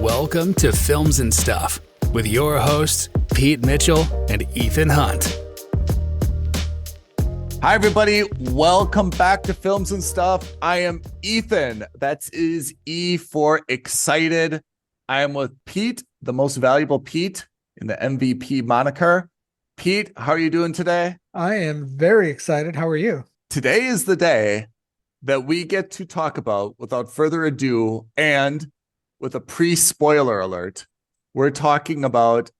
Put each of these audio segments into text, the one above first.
Welcome to Films and Stuff with your hosts, Pete Mitchell and Ethan Hunt. Hi, everybody. Welcome back to Films and Stuff. I am Ethan. That is E for excited. I am with Pete, the most valuable Pete in the MVP moniker. Pete, how are you doing today? I am very excited. How are you? Today is the day that we get to talk about, without further ado, and with a pre-spoiler alert, we're talking about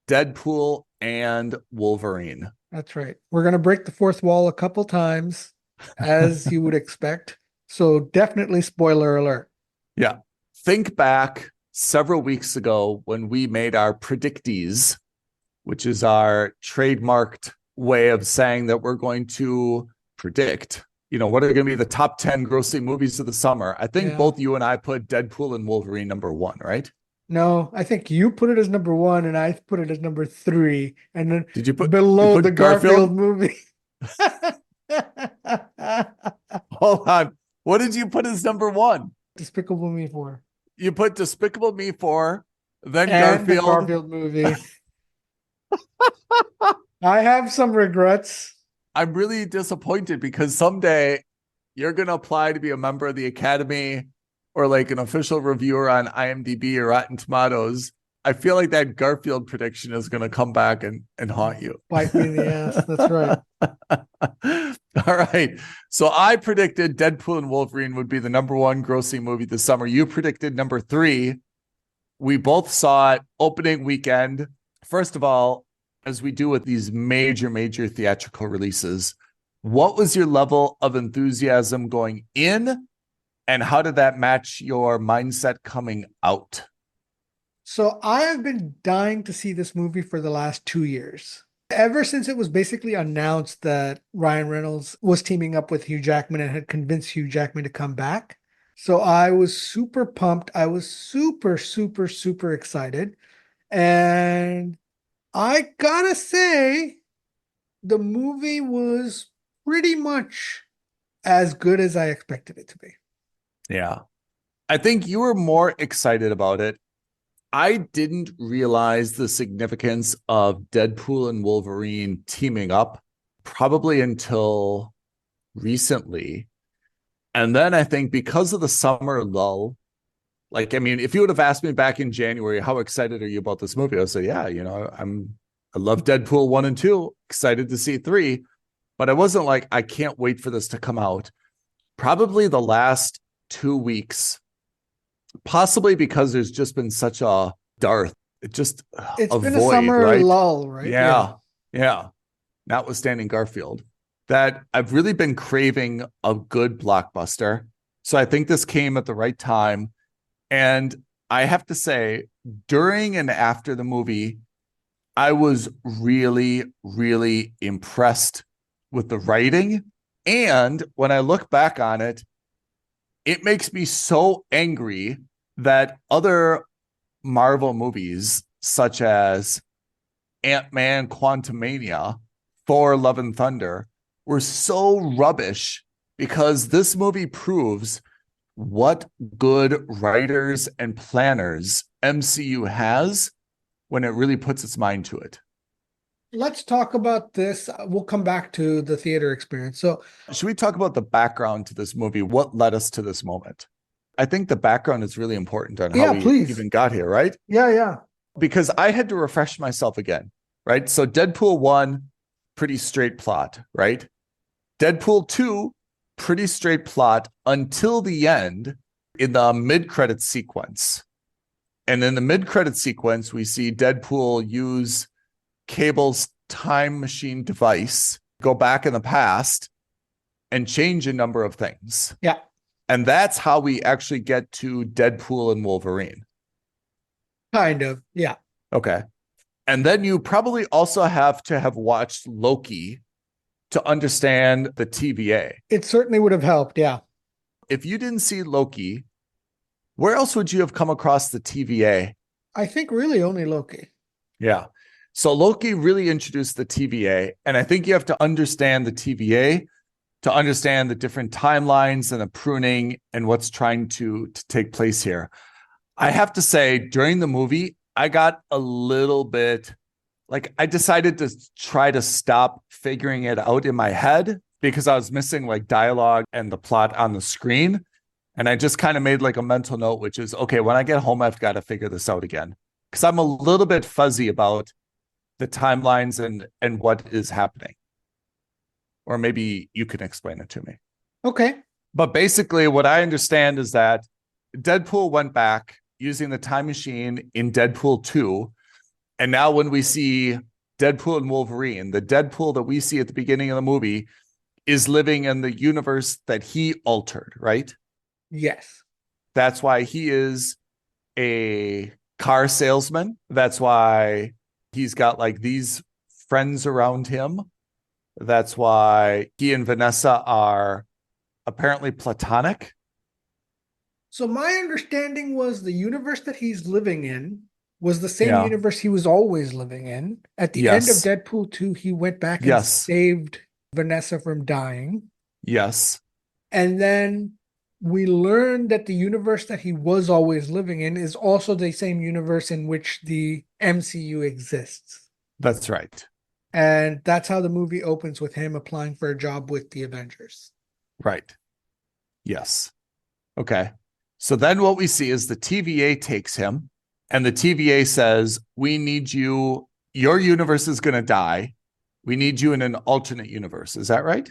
Deadpool and Wolverine. That's right. We're going to break the fourth wall a couple times, as you would expect. So definitely spoiler alert. Yeah. Think back several weeks ago when we made our predictees, which is our trademarked way of saying that we're going to predict, what are going to be the top 10 grossing movies of the summer. I think both you and I put Deadpool and Wolverine number 1, right? No, I think you put it as number 1 and I put it as number 3. And then Did you put below the Garfield movie? Hold on. What did you put as number 1? Despicable Me 4. You put Despicable Me 4, then and Garfield. The Garfield movie. I have some regrets. I'm really disappointed because someday you're going to apply to be a member of the Academy or like an official reviewer on IMDb or Rotten Tomatoes. I feel like that Garfield prediction is going to come back and haunt you. Bite me in the ass. That's right. All right. So I predicted Deadpool and Wolverine would be the number 1 grossing movie this summer. You predicted number 3. We both saw it opening weekend. First of all, as we do with these major theatrical releases, what was your level of enthusiasm going in, and how did that match your mindset coming out? So I have been dying to see this movie for the last 2 years. Ever since it was basically announced that Ryan Reynolds was teaming up with Hugh Jackman and had convinced Hugh Jackman to come back. So I was super pumped. I was super excited. And I gotta say, the movie was pretty much as good as I expected it to be. Yeah. I think you were more excited about it. I didn't realize the significance of Deadpool and Wolverine teaming up probably until recently. And then I think because of the summer lull, if you would have asked me back in January, how excited are you about this movie? I would say, yeah, I love Deadpool 1 and 2, excited to see 3, but I wasn't like, I can't wait for this to come out. Probably the last 2 weeks, possibly because there's just been such a dearth. It's been a summer lull, right? Yeah. Notwithstanding Garfield, that I've really been craving a good blockbuster. So I think this came at the right time. And I have to say, during and after the movie, I was really impressed with the writing. And when I look back on it, it makes me so angry that other Marvel movies, such as Ant-Man, Quantumania, Thor, Love and Thunder, were so rubbish, because this movie proves what good writers and planners MCU has when it really puts its mind to it. Let's talk about this. We'll come back to the theater experience. So, should we talk about the background to this movie? What led us to this moment? I think the background is really important on how we even got here, right? Yeah. Because I had to refresh myself again, right? So Deadpool 1, pretty straight plot, right? Deadpool 2, pretty straight plot until the end in the mid-credit sequence. And in the mid-credit sequence, we see Deadpool use Cable's time machine device, go back in the past and change a number of things. Yeah. And that's how we actually get to Deadpool and Wolverine. Kind of, yeah. Okay. And then you probably also have to have watched Loki to understand the TVA. It certainly would have helped, yeah. If you didn't see Loki, where else would you have come across the TVA? I think really only Loki. Yeah. So Loki really introduced the TVA, and I think you have to understand the TVA to understand the different timelines and the pruning and what's trying to take place here. I have to say, during the movie, I got a little bit like I decided to try to stop figuring it out in my head because I was missing like dialogue and the plot on the screen. And I just kind of made like a mental note, which is, okay, when I get home, I've got to figure this out again. Because I'm a little bit fuzzy about the timelines and what is happening. Or maybe you can explain it to me. Okay. But basically, what I understand is that Deadpool went back using the time machine in Deadpool 2. And now when we see Deadpool and Wolverine, the Deadpool that we see at the beginning of the movie is living in the universe that he altered, right? Yes. That's why he is a car salesman. That's why he's got like these friends around him. That's why he and Vanessa are apparently platonic. So my understanding was the universe that he's living in was the same universe he was always living in. At the end of Deadpool 2, he went back and saved Vanessa from dying. Yes. And then we learned that the universe that he was always living in is also the same universe in which the MCU exists. That's right. And that's how the movie opens, with him applying for a job with the Avengers. Right. Yes. Okay. So then what we see is the TVA takes him, and the TVA says, we need you. Your universe is going to die. We need you in an alternate universe. Is that right?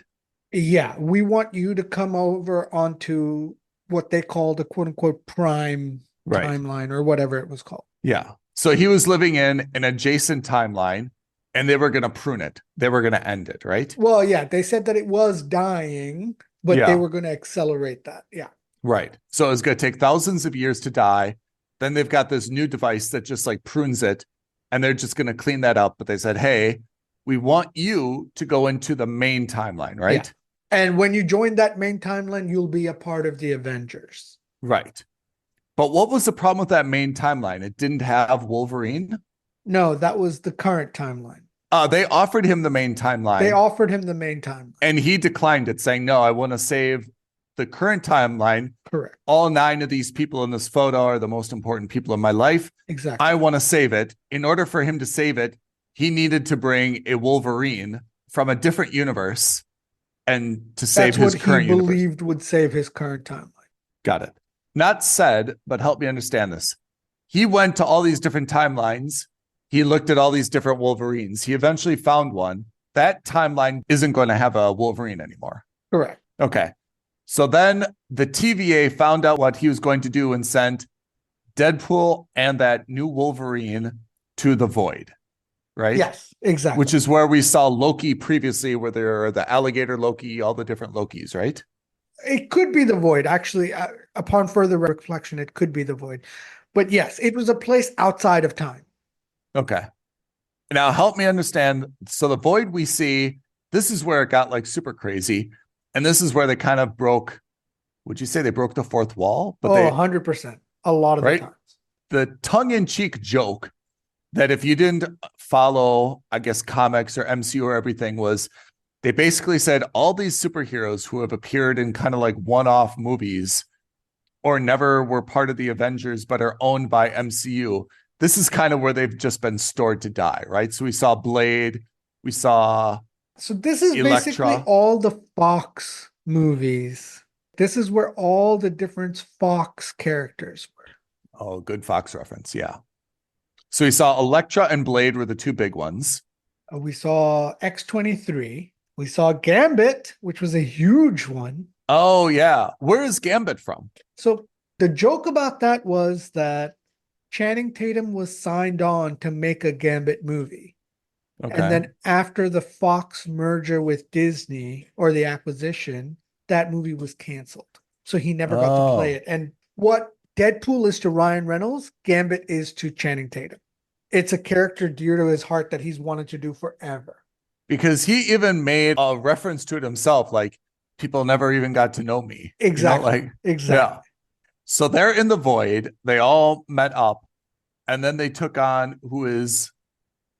Yeah. We want you to come over onto what they call the quote unquote prime timeline, or whatever it was called. Yeah. So he was living in an adjacent timeline, and they were going to prune it. They were going to end it, right? Well, yeah. They said that it was dying, but they were going to accelerate that. Yeah. Right. So it's going to take thousands of years to die. Then they've got this new device that just like prunes it, and they're just going to clean that up. But they said, hey, we want you to go into the main timeline, right? Yeah. And when you join that main timeline, you'll be a part of the Avengers. Right. But what was the problem with that main timeline? It didn't have Wolverine? No, that was the current timeline. They offered him the main timeline. They offered him the main timeline. And he declined it, saying, no, I want to save the current timeline. Correct. All 9 of these people in this photo are the most important people in my life. Exactly. I want to save it. In order for him to save it, he needed to bring a Wolverine from a different universe and to save his current universe. That's what he believed would save his current timeline. Got it. Not said, but help me understand this. He went to all these different timelines. He looked at all these different Wolverines. He eventually found one. That timeline isn't going to have a Wolverine anymore. Correct. Okay. So then the TVA found out what he was going to do and sent Deadpool and that new Wolverine to the Void, right? Yes, exactly. Which is where we saw Loki previously, where there are the alligator Loki, all the different Lokis, right? It could be the Void. Actually, upon further reflection, it could be the Void. But yes, it was a place outside of time. Okay. Now help me understand. So the Void we see, this is where it got like super crazy. And this is where they kind of broke, would you say they broke the fourth wall? But 100%. A lot of the times. The tongue-in-cheek joke that if you didn't follow, I guess, comics or MCU or everything was, they basically said all these superheroes who have appeared in kind of like one-off movies or never were part of the Avengers but are owned by MCU, this is kind of where they've just been stored to die, right? So we saw Blade, we saw... So this is Elektra. Basically all the Fox movies. This is where all the different Fox characters were. Oh, good Fox reference. Yeah. So we saw Elektra and Blade were the 2 big ones. We saw X-23. We saw Gambit, which was a huge one. Oh, yeah. Where is Gambit from? So the joke about that was that Channing Tatum was signed on to make a Gambit movie. Okay. And then after the Fox merger with Disney, or the acquisition, that movie was canceled. So he never got to play it. And what Deadpool is to Ryan Reynolds, Gambit is to Channing Tatum. It's a character dear to his heart that he's wanted to do forever. Because he even made a reference to it himself, like, people never even got to know me. Exactly. You know, like, exactly. Yeah. So they're in the Void. They all met up. And then they took on who is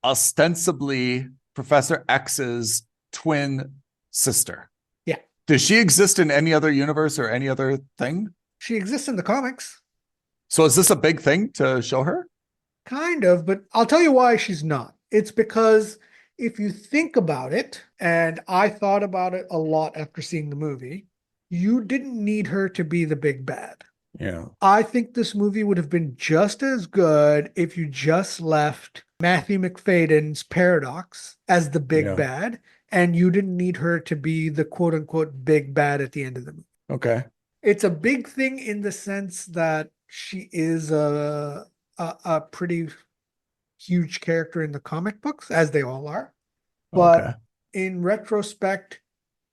ostensibly Professor X's twin sister. Yeah. Does she exist in any other universe or any other thing? She exists in the comics. So is this a big thing to show her? Kind of, but I'll tell you why she's not. It's because if you think about it, and I thought about it a lot after seeing the movie, you didn't need her to be the big bad. Yeah. I think this movie would have been just as good if you just left Matthew McFadden's paradox as the big Yeah. bad, and you didn't need her to be the quote unquote big bad at the end of the movie. Okay. It's a big thing in the sense that she is a pretty huge character in the comic books, as they all are. But Okay. in retrospect,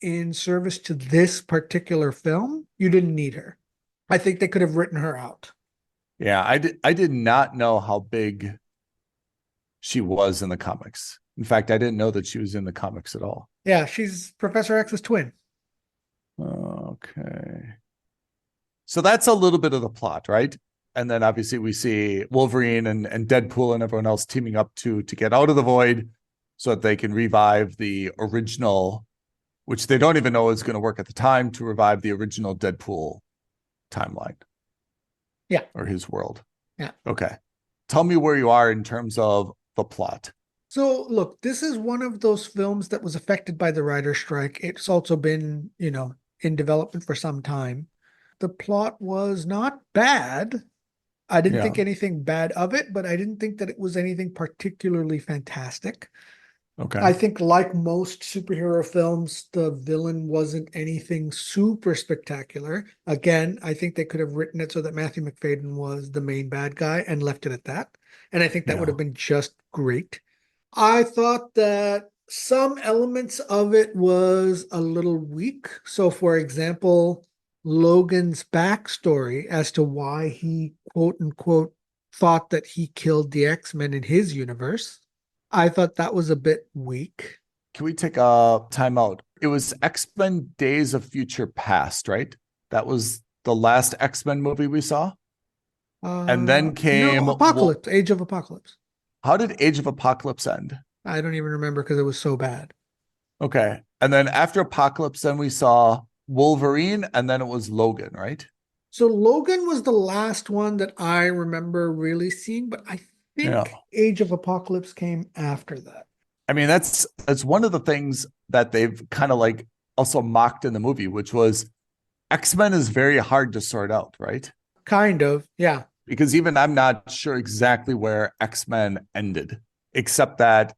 in service to this particular film, you didn't need her. I think they could have written her out. Yeah, I did not know how big she was in the comics. In fact, I didn't know that she was in the comics at all. Yeah, she's Professor X's twin. Okay. So that's a little bit of the plot, right? And then obviously we see Wolverine and Deadpool and everyone else teaming up to get out of the void so that they can revive the original, which they don't even know is going to work at the time, to revive the original Deadpool timeline. Yeah. Or his world. Yeah. Okay. Tell me where you are in terms of the plot. So look, this is one of those films that was affected by the writer's strike. It's also been, in development for some time. The plot was not bad. I didn't think anything bad of it, but I didn't think that it was anything particularly fantastic. Okay. I think like most superhero films, the villain wasn't anything super spectacular. Again, I think they could have written it so that Matthew McFadden was the main bad guy and left it at that. And I think that would have been just great. I thought that some elements of it was a little weak. So for example, Logan's backstory as to why he quote unquote thought that he killed the X-Men in his universe, I thought that was a bit weak. Can we take a timeout? It was X-Men Days of Future Past, right? That was the last X-Men movie we saw. And then came Apocalypse, Age of Apocalypse. How did Age of Apocalypse end? I don't even remember because it was so bad. Okay. And then after Apocalypse, then we saw Wolverine, and then it was Logan, right? So Logan was the last one that I remember really seeing, but I think Age of Apocalypse came after that. I mean, that's one of the things that they've kind of like also mocked in the movie, which was X-Men is very hard to sort out, right? Kind of, yeah. Because even I'm not sure exactly where X-Men ended, except that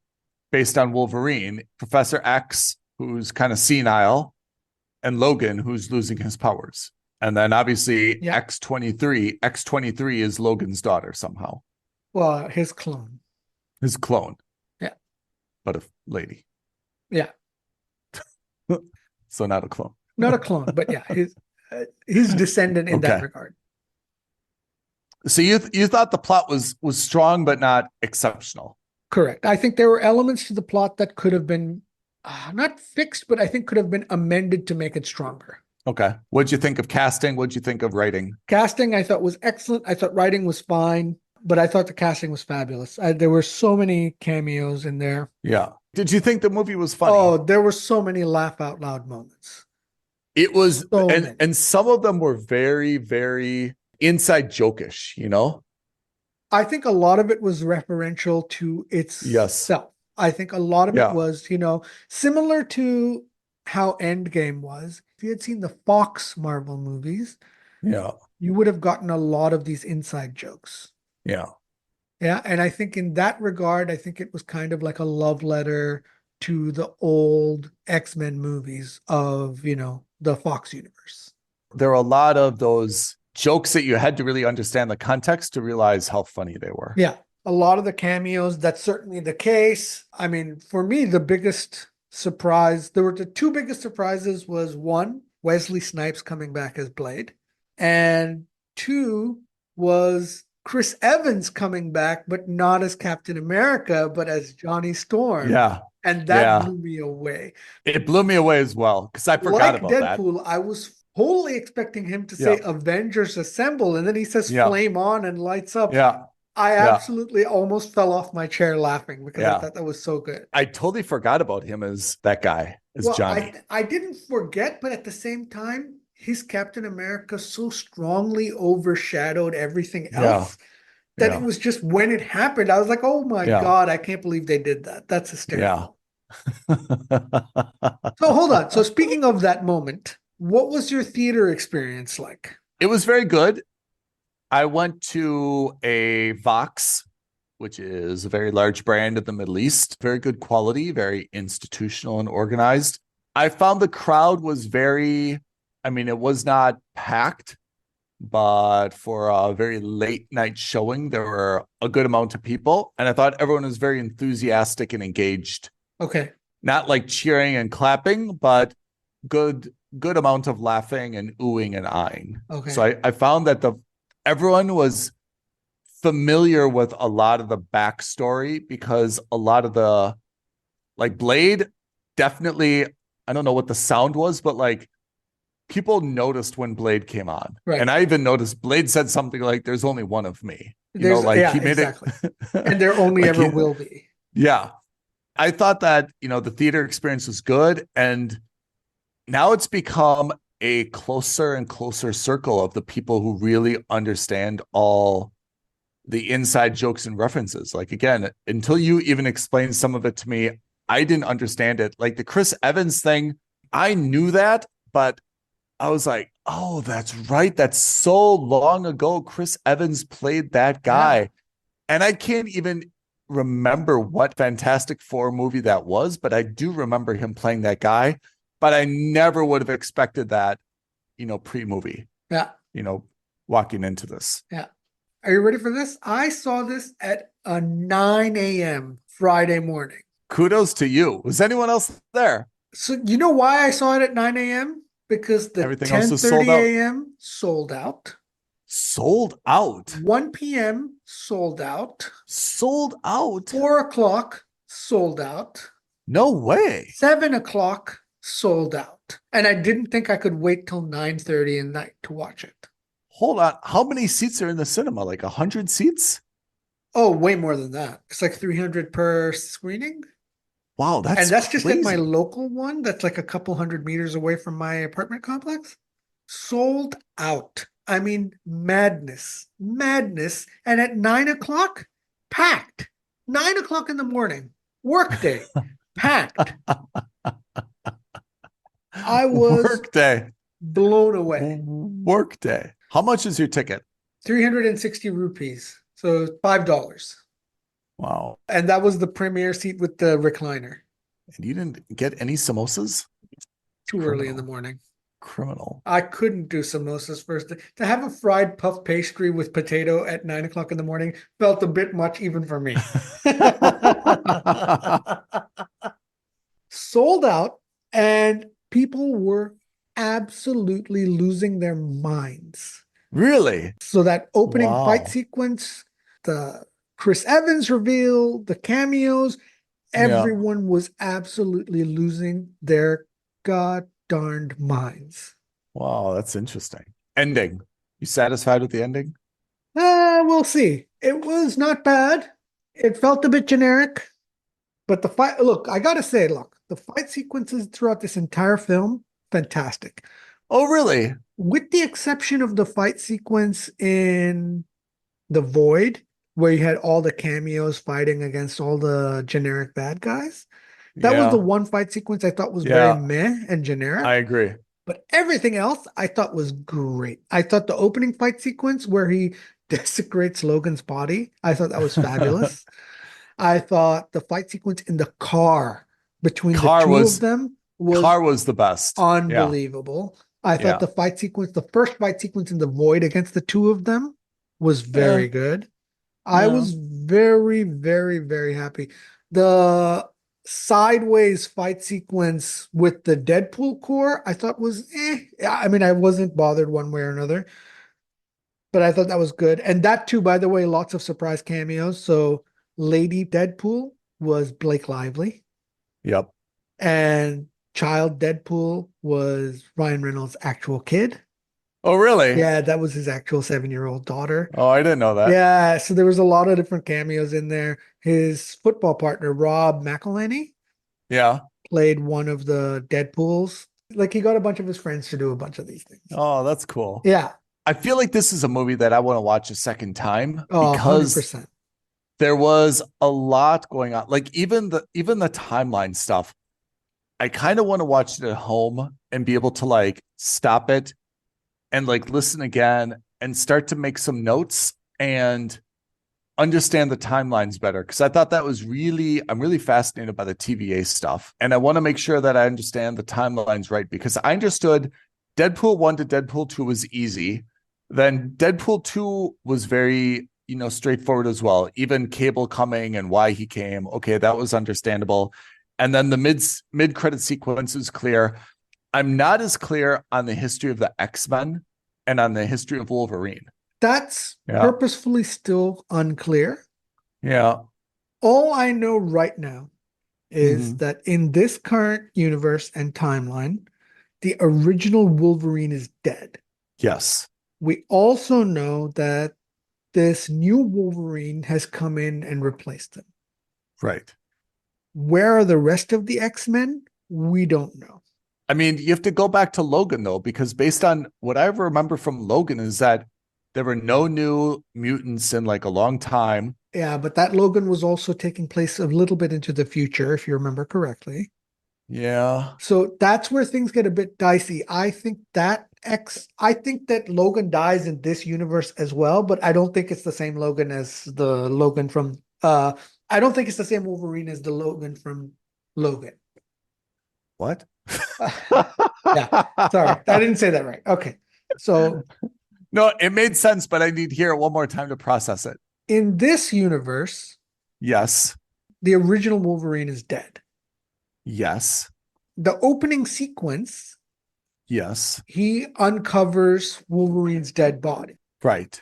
based on Wolverine, Professor X, who's kind of senile, and Logan, who's losing his powers. And then obviously X-23. X-23 is Logan's daughter somehow. Well, his clone. His clone. Yeah. But a lady. Yeah. So not a clone. Not a clone, but yeah, his descendant in that regard. So you thought the plot was strong, but not exceptional. Correct. I think there were elements to the plot that could have been not fixed, but I think could have been amended to make it stronger. Okay. What'd you think of casting? What'd you think of writing? Casting, I thought was excellent. I thought writing was fine, but I thought the casting was fabulous. There were so many cameos in there. Yeah. Did you think the movie was funny? Oh, there were so many laugh out loud moments. It was, and some of them were very, very inside jokish, I think a lot of it was referential to itself. I think a lot of it was, similar to how Endgame was. If you had seen the Fox Marvel movies, you would have gotten a lot of these inside jokes. Yeah. Yeah. And I think in that regard, I think it was kind of like a love letter to the old X-Men movies of, the Fox universe. There were a lot of those jokes that you had to really understand the context to realize how funny they were. Yeah. A lot of the cameos, that's certainly the case. I mean, for me, the biggest surprise, there were the two biggest surprises was one, Wesley Snipes coming back as Blade. And two was Chris Evans coming back, but not as Captain America, but as Johnny Storm. Yeah. And that blew me away. It blew me away as well, because I forgot about Deadpool, I was wholly expecting him to say Avengers Assemble, and then he says flame on and lights up. Yeah. I absolutely almost fell off my chair laughing because I thought that was so good. I totally forgot about him as that guy, as Johnny. I didn't forget, but at the same time, his Captain America so strongly overshadowed everything Yeah. else that it Yeah. was just when it happened, I was like, oh my Yeah. God, I can't believe they did that. That's Yeah. hysterical. So hold on. So speaking of that moment, what was your theater experience like? It was very good. I went to a Vox, which is a very large brand in the Middle East. Very good quality, very institutional and organized. I found the crowd was very, I mean, it was not packed, but for a very late night showing, there were a good amount of people. And I thought everyone was very enthusiastic and engaged. Okay. Not like cheering and clapping, but good amount of laughing and oohing and eyeing. Okay. So I found that everyone was familiar with a lot of the backstory because a lot of the like Blade definitely, I don't know what the sound was, but like people noticed when Blade came on. Right. And I even noticed Blade said something like, there's only one of me. Yeah, he made exactly. it. And there only like ever will be. Yeah. I thought that, the theater experience was good. And now it's become a closer and closer circle of the people who really understand all the inside jokes and references. Like, again, until you even explained some of it to me, I didn't understand it. Like the Chris Evans thing, I knew that, but I was like, oh, that's right. That's so long ago. Chris Evans played that guy. Yeah. And I can't even remember what Fantastic Four movie that was, but I do remember him playing that guy. But I never would have expected that, pre-movie. Yeah. Walking into this. Yeah. Are you ready for this? I saw this at a 9 a.m. Friday morning. Kudos to you. Was anyone else there? So you know why I saw it at 9 a.m.? Because the Everything else was sold 10:30 out. a.m. sold out. Sold out. 1 p.m. sold out. Sold out. 4 o'clock sold out. No way. 7 o'clock sold out. And I didn't think I could wait till 9:30 at night to watch it. Hold on. How many seats are in the cinema? Like 100 seats? Oh, way more than that. It's like 300 per screening. Wow, And that's crazy. just at my local one. That's like a couple hundred meters away from my apartment complex. Sold out. I mean, madness. And at 9 o'clock, packed. 9 o'clock in the morning, workday, packed. I was Workday. blown away. Workday. How much is your ticket? 360 rupees. So $5. Wow. And that was the premier seat with the recliner. And you didn't get any samosas? Too early in the morning. Criminal. I couldn't do samosas first. To have a fried puff pastry with potato at 9 o'clock in the morning felt a bit much even for me. Sold out, and people were absolutely losing their minds. Really? So that opening fight sequence, the Chris Evans reveal, the cameos, everyone was absolutely losing their god darned minds. Wow, that's interesting. Ending. You satisfied with the ending? We'll see. It was not bad. It felt a bit generic, but the fight, look, I gotta say, the fight sequences throughout this entire film, fantastic. Oh, really? With the exception of the fight sequence in The Void, where you had all the cameos fighting against all the generic bad guys. That was the one fight sequence I thought was very meh and generic. I agree. But everything else I thought was great. I thought the opening fight sequence where he desecrates Logan's body, I thought that was fabulous. I thought the fight sequence in the car between the two of them was the best. Unbelievable. Yeah. I thought the first fight sequence in The Void against the two of them was very good. I was very, very, very happy. The sideways fight sequence with the Deadpool core, I thought was I mean, I wasn't bothered one way or another, but I thought that was good. And that too, by the way, lots of surprise cameos. So Lady Deadpool was Blake Lively. Yep. And Child Deadpool was Ryan Reynolds' actual kid. Oh, really? Yeah, that was his actual 7-year-old daughter. Oh, I didn't know that. Yeah, so there was a lot of different cameos in there. His football partner, Rob McElhenney, played one of the Deadpools. Like he got a bunch of his friends to do a bunch of these things. Oh, that's cool. Yeah. I feel like this is a movie that I want to watch a second time Oh, because 100%. there was a lot going on. Like even the timeline stuff. I kind of want to watch it at home and be able to like stop it and like listen again and start to make some notes and understand the timelines better. Cause I thought that was I'm really fascinated by the TVA stuff. And I want to make sure that I understand the timelines right because I understood Deadpool 1 to Deadpool 2 was easy. Then Deadpool 2 was very, straightforward as well. Even Cable coming and why he came. Okay, that was understandable. And then the mid credit sequence is clear. I'm not as clear on the history of the X-Men and on the history of Wolverine. That's purposefully still unclear. Yeah. All I know right now is that in this current universe and timeline, the original Wolverine is dead. Yes. We also know that this new Wolverine has come in and replaced him. Right. Where are the rest of the X-Men? We don't know. I mean, you have to go back to Logan, though, because based on what I remember from Logan is that there were no new mutants in like a long time. Yeah, but that Logan was also taking place a little bit into the future, if you remember correctly. Yeah. So that's where things get a bit dicey. I think that Logan dies in this universe as well, but I don't think it's the same Logan as the Logan from I don't think it's the same Wolverine as the Logan from Logan. What? Yeah, sorry. I didn't say that right. Okay. So no, it made sense, but I need to hear it one more time to process it. In this universe, yes, the original Wolverine is dead. Yes. The opening sequence, yes, he uncovers Wolverine's dead body. Right.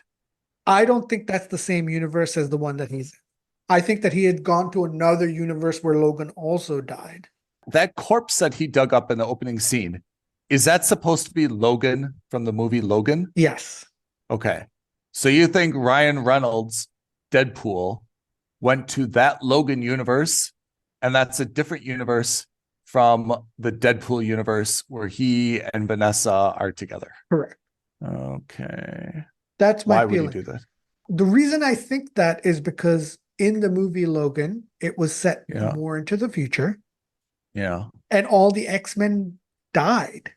I don't think that's the same universe as the one that he's in. I think that he had gone to another universe where Logan also died. That corpse that he dug up in the opening scene, is that supposed to be Logan from the movie Logan? Yes. Okay. So you think Ryan Reynolds, Deadpool, went to that Logan universe, and that's a different universe from the Deadpool universe where he and Vanessa are together? Correct. Okay. That's my feeling. Why would he do that? The reason I think that is because in the movie Logan, it was set more into the future. Yeah. And all the X-Men died.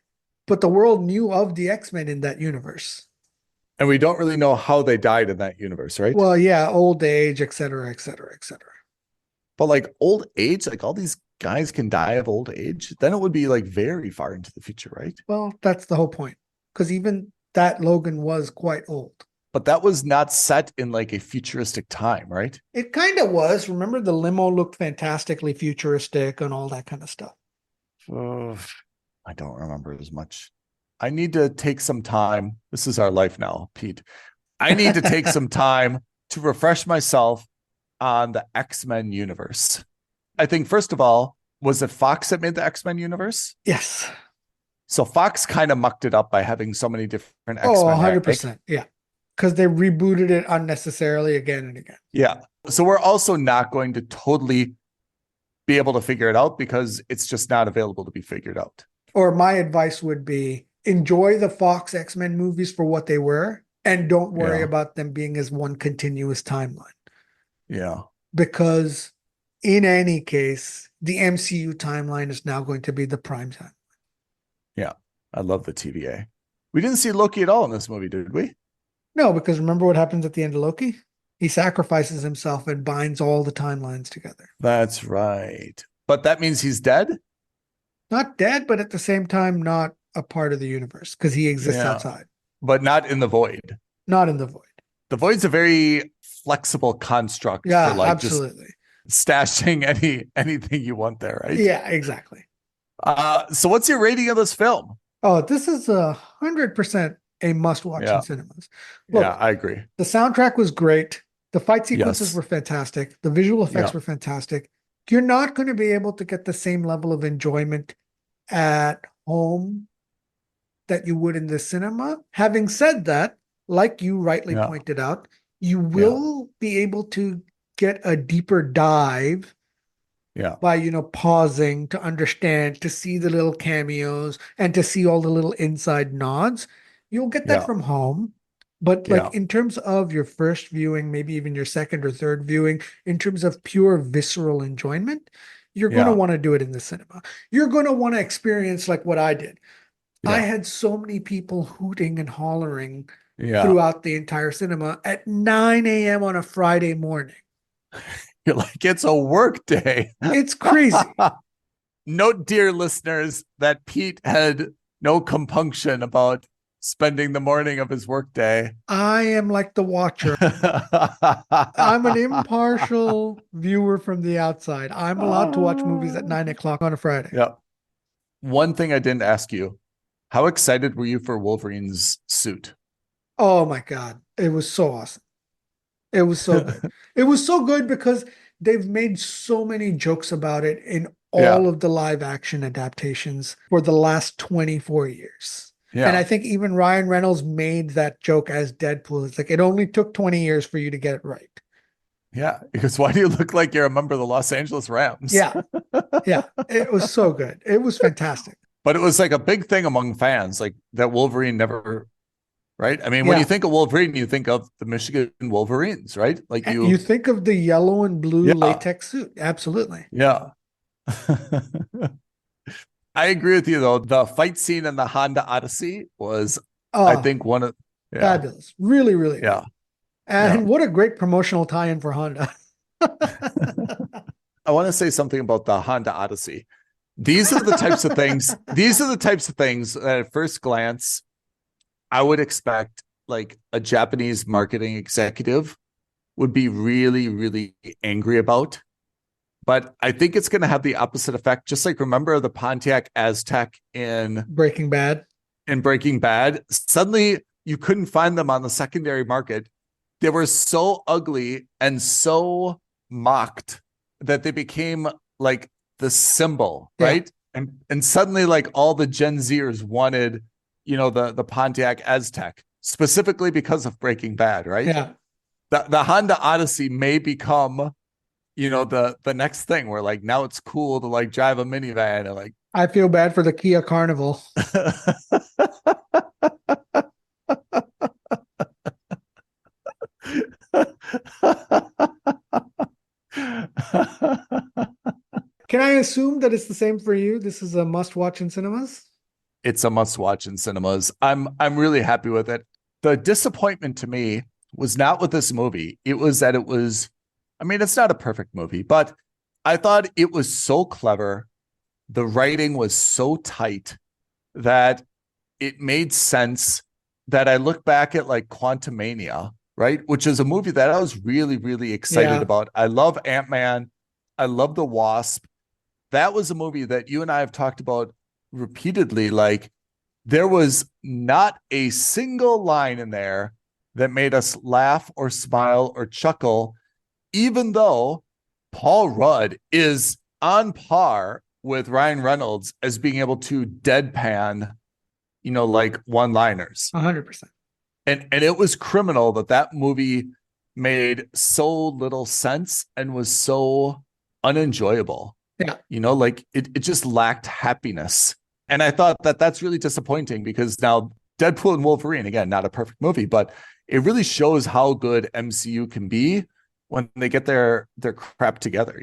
But the world knew of the X-Men in that universe. And we don't really know how they died in that universe, right? Well, yeah, old age, et cetera, et cetera, et cetera. But like old age, like all these guys can die of old age, then it would be like very far into the future, right? Well, that's the whole point. Because even that Logan was quite old. But that was not set in like a futuristic time, right? It kind of was. Remember, the limo looked fantastically futuristic and all that kind of stuff. I don't remember as much. I need to take some time. This is our life now, Pete. I need to take some time to refresh myself on the X-Men universe. I think, first of all, was it Fox that made the X-Men universe? Yes. So Fox kind of mucked it up by having so many different X-Men. Oh, 100%. Right? Yeah. Because they rebooted it unnecessarily again and again. Yeah. So we're also not going to totally be able to figure it out because it's just not available to be figured out. Or my advice would be enjoy the Fox X-Men movies for what they were and don't worry about them being as one continuous timeline. Yeah. Because in any case, the MCU timeline is now going to be the prime time. Yeah. I love the TVA. We didn't see Loki at all in this movie, did we? No, because remember what happens at the end of Loki? He sacrifices himself and binds all the timelines together. That's right. But that means he's dead? Not dead, but at the same time, not a part of the universe because he exists outside. But not in the void. Not in the void. The void's a very flexible construct for like absolutely. Just stashing anything you want there, right? Yeah, exactly. So what's your rating of this film? Oh, this is 100% a must-watch in cinemas. Look, yeah, I agree. The soundtrack was great. The fight sequences were fantastic. The visual effects were fantastic. You're not going to be able to get the same level of enjoyment at home that you would in the cinema. Having said that, like you rightly pointed out, you will be able to get a deeper dive Yeah. by, pausing to understand, to see the little cameos and to see all the little inside nods. You'll get that Yeah. from home. But Yeah. like in terms of your first viewing, maybe even your second or third viewing, in terms of pure visceral enjoyment, you're going to Yeah. want to do it in the cinema. You're going to want to experience like what I did. I Yeah. had so many people hooting and hollering Yeah. throughout the entire cinema at 9 a.m. on a Friday morning. You're like, it's a work day. It's crazy. Note, dear listeners, that Pete had no compunction about spending the morning of his workday. I am like the watcher. I'm an impartial viewer from the outside. I'm allowed to watch movies at 9 o'clock on a Friday. Yeah. One thing I didn't ask you, how excited were you for Wolverine's suit? Oh my God. It was so awesome. It was so good. It was so good because they've made so many jokes about it in Yeah. all of the live action adaptations for the last 24 years. And I Yeah. think even Ryan Reynolds made that joke as Deadpool. It's like, it only took 20 years for you to get it right. Yeah. Because why do you look like you're a member of the Los Angeles Rams? Yeah. Yeah. It was so good. It was fantastic. But it was like a big thing among fans, like that Wolverine never, right? I mean, when you Yeah. think of Wolverine, you think of the Michigan Wolverines, right? Like You think of the yellow and blue Yeah. latex suit. Absolutely. Yeah. I agree with you though. The fight scene in the Honda Odyssey was, I Oh, think, one of, yeah, fabulous. Really, really yeah, good. And what a great promotional tie-in for Honda. I want to say something about the Honda Odyssey. These are the types of things, that at first glance, I would expect like a Japanese marketing executive would be really, really angry about. But I think it's going to have the opposite effect. Just like remember the Pontiac Aztec in Breaking Bad. Breaking Bad. Suddenly you couldn't find them on the secondary market. They were so ugly and so mocked that they became like the symbol, Yeah. right? And suddenly like all the Gen Zers wanted, the Pontiac Aztec specifically because of Breaking Bad, right? Yeah. The Honda Odyssey may become the next thing where like now it's cool to like drive a minivan and like I feel bad for the Kia Carnival. Can I assume that it's the same for you? This is a must-watch in cinemas? It's a must watch in cinemas. I'm really happy with it. The disappointment to me was not with this movie. It was that I mean, it's not a perfect movie, but I thought it was so clever. The writing was so tight that it made sense, that I look back at like Quantumania, right? Which is a movie that I was really, really excited about. I love Ant-Man. I love The Wasp. That was a movie that you and I have talked about repeatedly. Like there was not a single line in there that made us laugh or smile or chuckle, even though Paul Rudd is on par with Ryan Reynolds as being able to deadpan, like one-liners. 100%. And it was criminal that movie made so little sense and was so unenjoyable. Yeah. Like it just lacked happiness. And I thought that's really disappointing because now Deadpool and Wolverine, again, not a perfect movie, but it really shows how good MCU can be when they get their crap together,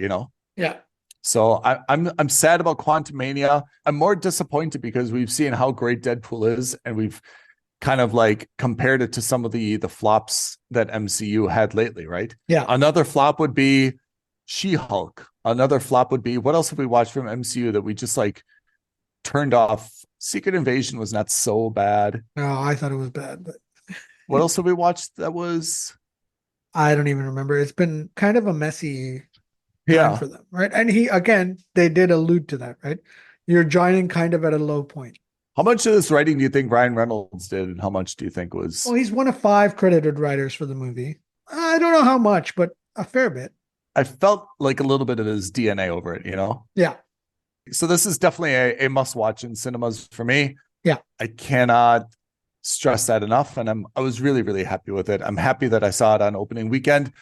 Yeah. So I'm sad about Quantumania. I'm more disappointed because we've seen how great Deadpool is, and we've kind of like compared it to some of the flops that MCU had lately, right? Yeah. Another flop would be She-Hulk. Another flop would be, what else have we watched from MCU that we just like turned off? Secret Invasion was not so bad. No, I thought it was bad, but What else have we watched that was? I don't even remember. It's been kind of a messy time for them, right? And they did allude to that, right? You're joining kind of at a low point. How much of this writing do you think Ryan Reynolds did, and how much do you think was? Well, he's one of 5 credited writers for the movie. I don't know how much, but a fair bit. I felt like a little bit of his DNA over it, Yeah. So this is definitely a must-watch in cinemas for me. Yeah. I cannot stress that enough, and I was really, really happy with it. I'm happy that I saw it on opening weekend.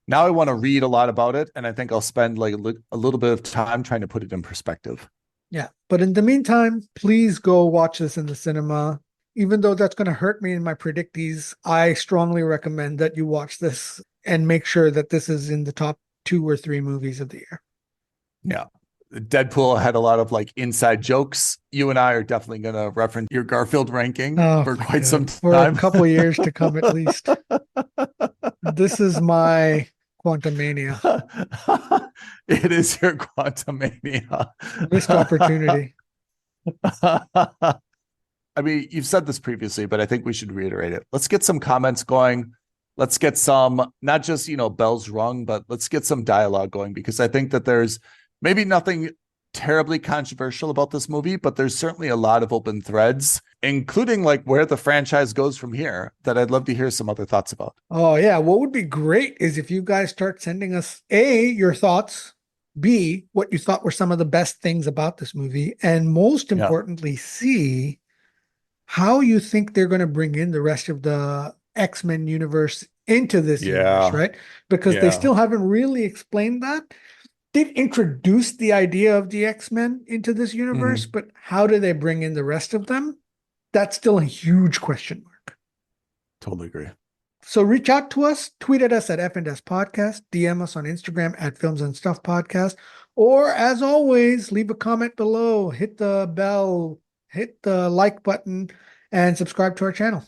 Now I want to read a lot about it, and I think I'll spend like a little bit of time trying to put it in perspective. Yeah. But in the meantime, please go watch this in the cinema. Even though that's going to hurt me in my predictees, I strongly recommend that you watch this and make sure that this is in the top 2 or 3 movies of the year. Yeah. Deadpool had a lot of like inside jokes. You and I are definitely going to reference your Garfield ranking for quite some time. For a couple years to come at least. This is my Quantumania. It is your Quantumania. Missed opportunity. I mean, you've said this previously, but I think we should reiterate it. Let's get some comments going. Let's get some, not just, bells rung, but let's get some dialogue going, because I think that there's maybe nothing terribly controversial about this movie, but there's certainly a lot of open threads, including like where the franchise goes from here, that I'd love to hear some other thoughts about. Oh, yeah. What would be great is if you guys start sending us A, your thoughts, B, what you thought were some of the best things about this movie, and most importantly, C, how you think they're going to bring in the rest of the X-Men universe into this universe, right? Because they still haven't really explained that. They've introduced the idea of the X-Men into this universe, but how do they bring in the rest of them? That's still a huge question mark. Totally agree. So reach out to us, tweet at us at F&S Podcast, DM us on Instagram at Films and Stuff Podcast, or as always, leave a comment below, hit the bell, hit the like button, and subscribe to our channel.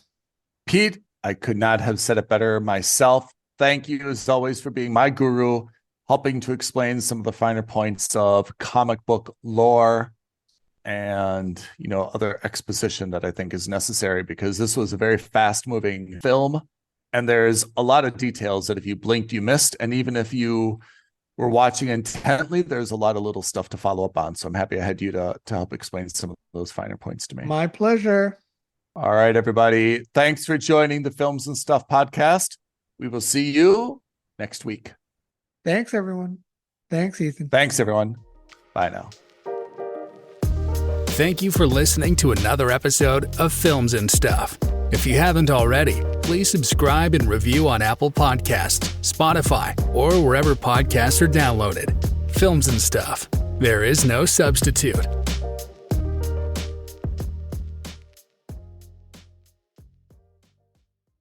Pete, I could not have said it better myself. Thank you, as always, for being my guru, helping to explain some of the finer points of comic book lore and, other exposition that I think is necessary, because this was a very fast-moving film, and there's a lot of details that if you blinked, you missed. And even if you were watching intently, there's a lot of little stuff to follow up on. So I'm happy I had you to help explain some of those finer points to me. My pleasure. All right, everybody. Thanks for joining the Films and Stuff podcast. We will see you next week. Thanks, everyone. Thanks, Ethan. Thanks, everyone. Bye now. Thank you for listening to another episode of Films and Stuff. If you haven't already, please subscribe and review on Apple Podcasts, Spotify, or wherever podcasts are downloaded. Films and Stuff. There is no substitute.